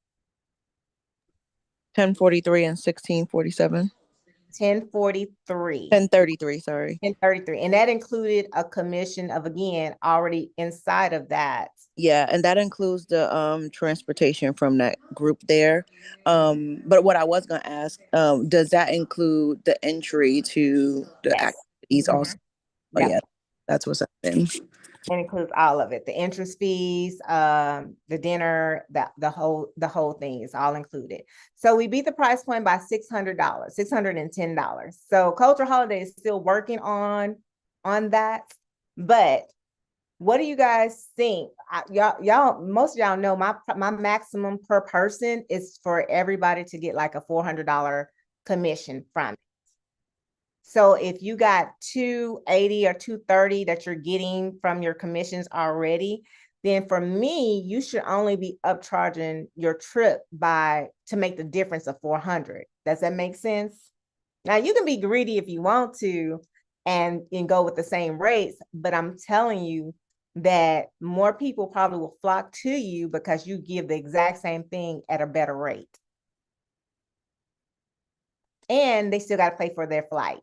1043 and 1647. 1043. 1033, sorry. 1033. And that included a commission of, again, already inside of that. Yeah, and that includes the transportation from that group there. But what I was gonna ask, does that include the entry to the Yes. activities also? Oh Yep. yeah, that's what's happening. It includes all of it, the entrance fees, the dinner, the whole thing is all included. So we beat the price point by $600, $610. So Cultural Holiday is still working on that. But what do you guys think? Y'all, most of y'all know my maximum per person is for everybody to get like a $400 commission from it. So if you got 280 or 230 that you're getting from your commissions already, then for me, you should only be upcharging your trip to make the difference of 400. Does that make sense? Now you can be greedy if you want to and go with the same rates, but I'm telling you that more people probably will flock to you because you give the exact same thing at a better rate. And they still got to pay for their flight.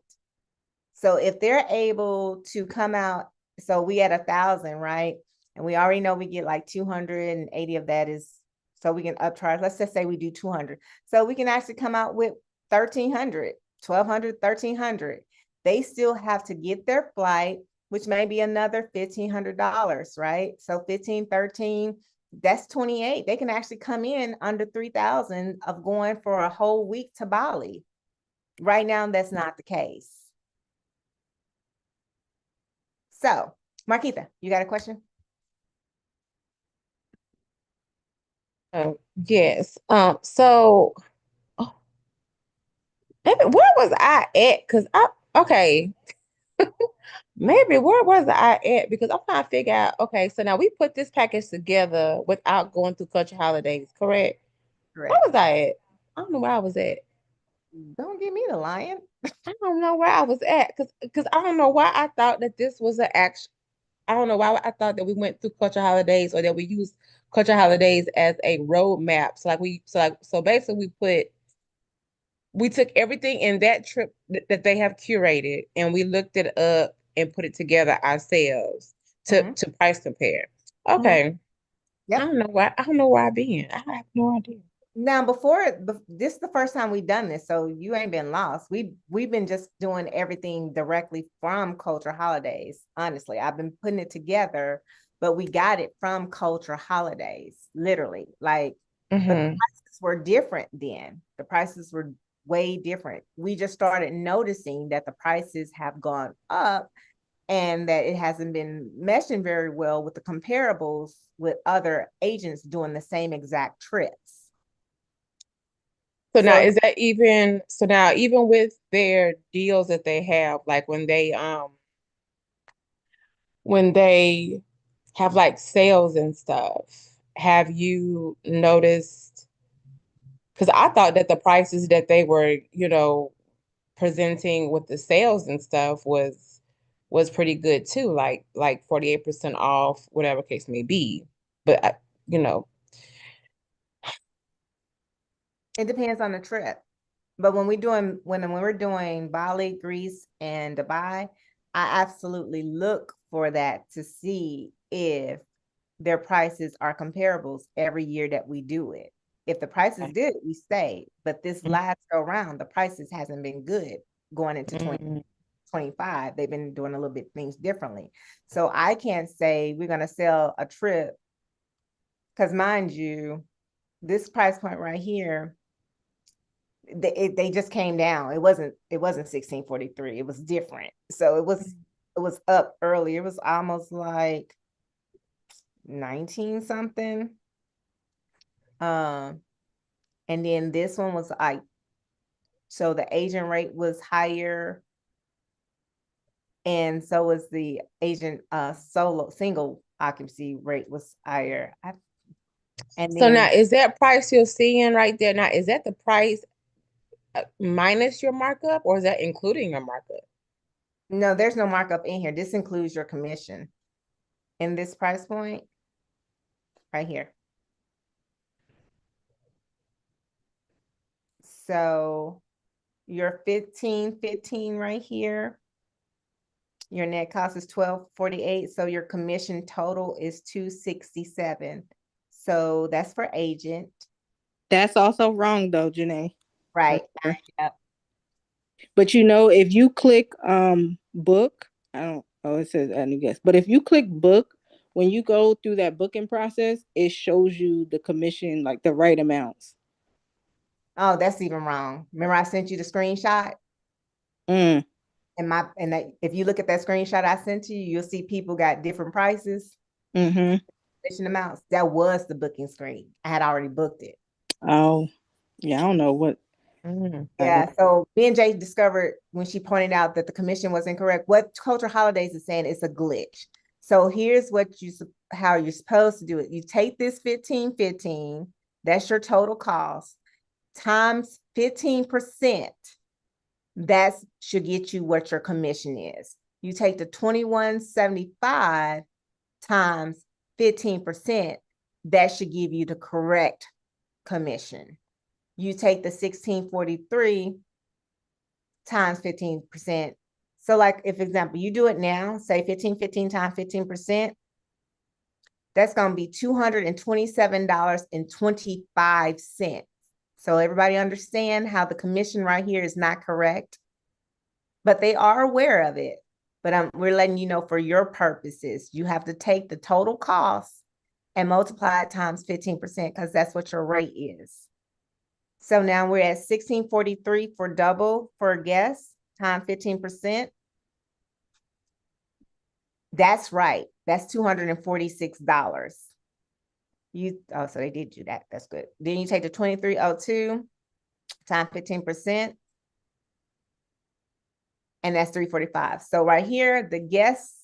So if they're able to come out, so we at 1,000, right? And we already know we get like 280 of that is, so we can upcharge. Let's just say we do 200. So we can actually come out with 1,300, 1,200, 1,300. They still have to get their flight, which may be another $1,500, right? So 15, 13, that's 28. They can actually come in under 3,000 of going for a whole week to Bali. Right now, that's not the case. So, Marquita, you got a question? Yes. So maybe where was I at? Okay, maybe where was I at? Because I'm trying to figure out, okay, so now we put this package together without going through Culture Holidays, correct? Where Correct. was I at? I don't know where I was at. Don't give me the lion. I don't know where I was at because I don't know why I thought that this was an action. I don't know why I thought that we went through Culture Holidays or that we used Culture Holidays as a roadmap. So basically we took everything in that trip that they have curated and we looked it up and put it together ourselves to price compare. Okay. Yep. I don't know where I've been. I have no idea. Now, this is the first time we've done this, so you ain't been lost. We've been just doing everything directly from Culture Holidays. Honestly, I've been putting it together, but we got it from Culture Holidays, literally. Like, but the prices were different then. The prices were way different. We just started noticing that the prices have gone up and that it hasn't been meshing very well with the comparables with other agents doing the same exact trips. So now is that even so now even with their deals that they have, like when they have like sales and stuff, have you noticed? Because I thought that the prices that they were, presenting with the sales and stuff was pretty good too, like 48% off, whatever case may be. But you know, It depends on the trip. But when we're doing Bali, Greece, and Dubai, I absolutely look for that to see if their prices are comparables every year that we do it. If the price is good, we stay. But this last go round, the prices hasn't been good going into 2025. They've been doing a little bit things differently. So I can't say we're going to sell a trip because, mind you, this price point right here, they just came down. It wasn't 1643. It was different. So it was up earlier. It was almost like 19 something. And then this one was like, so the agent rate was higher. And so was the agent single occupancy rate was higher. so now is that price you're seeing right there? Now, is that the price minus your markup or is that including your markup? No, there's no markup in here. This includes your commission in this price point right here. So your 1515 right here. Your net cost is 1248. So your commission total is 267. So that's for agent. That's also wrong though, Janae. Right. Yep. But you know, if you click book, I don't oh it says add new guest. But if you click book, when you go through that booking process, it shows you the commission, like the right amounts. Oh, that's even wrong. Remember I sent you the screenshot? Mm. And that if you look at that screenshot I sent to you, you'll see people got different prices, Mm-hmm. commission amounts. That was the booking screen. I had already booked it. Oh, yeah, I don't know what. Yeah, so B and J discovered when she pointed out that the commission was incorrect. What Culture Holidays is saying is a glitch. So here's what how you're supposed to do it. You take this 1515, that's your total cost, times 15%. That should get you what your commission is. You take the 2175 times 15%, that should give you the correct commission. You take the 1643 times 15%. So like if example, you do it now, say 1515 times 15%, that's going to be $227.25. So everybody understand how the commission right here is not correct, but they are aware of it. But we're letting you know for your purposes, you have to take the total cost and multiply it times 15% because that's what your rate is. So now we're at 1643 for double for a guest times 15%. That's right. That's $246. So they did do that. That's good. Then you take the 2302 times 15%, and that's 345. So right here, the guest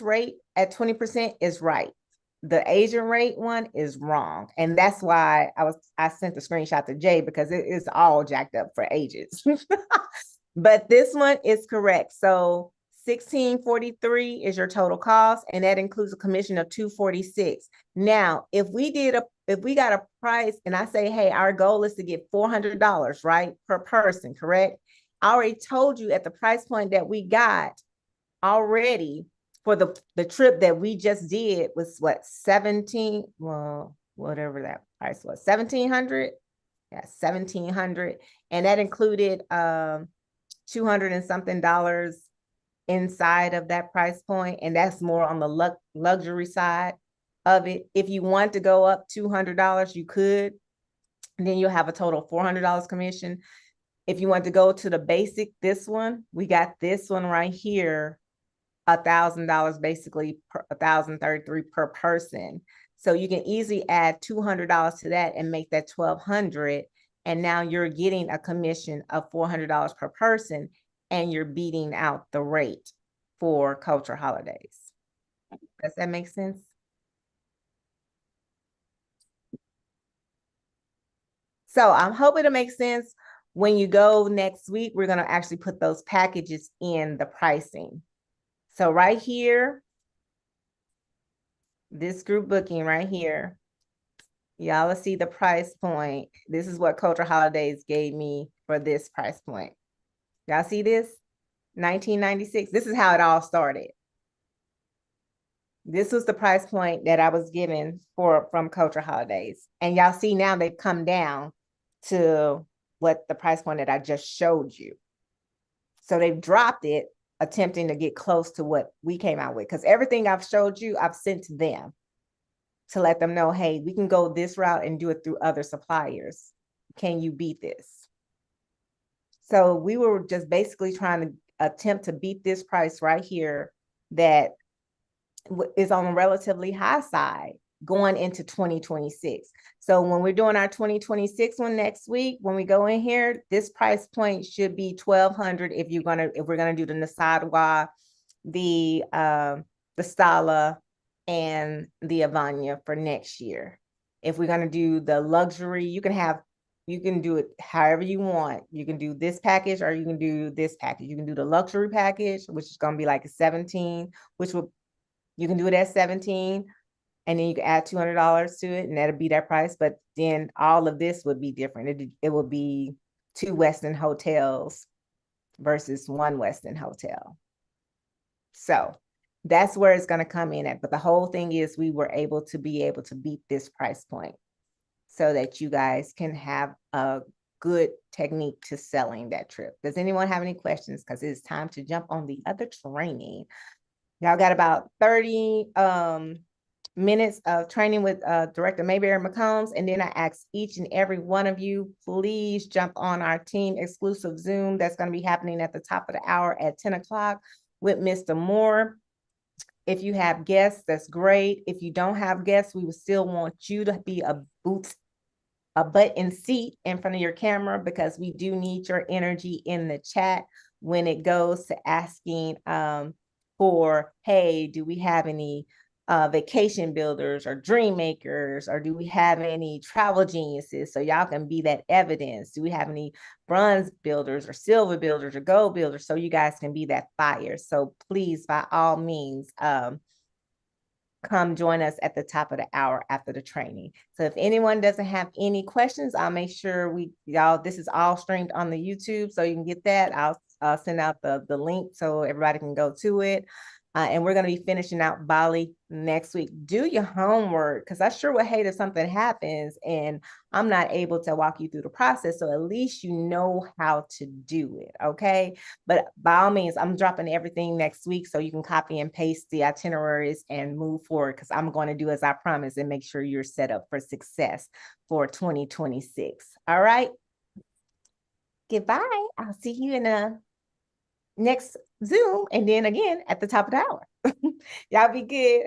rate at 20% is right. The agent rate one is wrong. And that's why I sent the screenshot to Jay because it is all jacked up for agents. But this one is correct. So 1643 is your total cost, and that includes a commission of 246. Now, if we got a price and I say, hey, our goal is to get $400, right, per person, correct? I already told you at the price point that we got already for the trip that we just did was what, 17, well, whatever that price was, 1700. Yeah, 1700, and that included 200 and something dollars inside of that price point, and that's more on the luxury side of it. If you want to go up $200, you could, and then you'll have a total of $400 commission. If you want to go to the basic, this one, we got this one right here, $1,000 basically, $1,033 per person. So you can easily add $200 to that and make that $1,200. And now you're getting a commission of $400 per person, and you're beating out the rate for Culture Holidays. Does that make sense? So I'm hoping it makes sense. When you go next week, we're going to actually put those packages in the pricing. So right here, this group booking right here, y'all will see the price point. This is what Culture Holidays gave me for this price point. Y'all see this? 1996. This is how it all started. This was the price point that I was given from Culture Holidays. And y'all see now they've come down to what the price point that I just showed you. So they've dropped it, attempting to get close to what we came out with. Because everything I've showed you, I've sent to them to let them know, hey, we can go this route and do it through other suppliers. Can you beat this? So we were just basically trying to attempt to beat this price right here that is on a relatively high side going into 2026. So when we're doing our 2026 one next week, when we go in here, this price point should be $1,200 if we're gonna do the Nasadwa, the Stala, and the Avanya for next year. If we're gonna do the luxury, you can do it however you want. You can do this package or you can do this package. You can do the luxury package, which is gonna be like a 17, you can do it at 17, and then you can add $200 to it, and that'll be that price. But then all of this would be different. It would be 2 Westin hotels versus 1 Westin hotel. So that's where it's going to come in at. But the whole thing is we were able to beat this price point so that you guys can have a good technique to selling that trip. Does anyone have any questions? Because it's time to jump on the other training. Y'all got about 30 minutes of training with Director Mayberry McCombs. And then I ask each and every one of you, please jump on our team exclusive Zoom. That's going to be happening at the top of the hour at 10 o'clock with Mr. Moore. If you have guests, that's great. If you don't have guests, we would still want you to be a butt in seat in front of your camera, because we do need your energy in the chat when it goes to asking for, hey, do we have any vacation builders or dream makers, or do we have any travel geniuses, so y'all can be that evidence? Do we have any bronze builders or silver builders or gold builders, so you guys can be that fire? So please, by all means, come join us at the top of the hour after the training. So if anyone doesn't have any questions, I'll make sure this is all streamed on the YouTube, so you can get that. I'll send out the link so everybody can go to it. And we're going to be finishing out Bali next week. Do your homework, because I sure would hate if something happens and I'm not able to walk you through the process. So at least you know how to do it, okay? But by all means, I'm dropping everything next week so you can copy and paste the itineraries and move forward, because I'm going to do as I promised and make sure you're set up for success for 2026. All right? Goodbye. I'll see you in the next Zoom, and then again at the top of the hour. Y'all be good.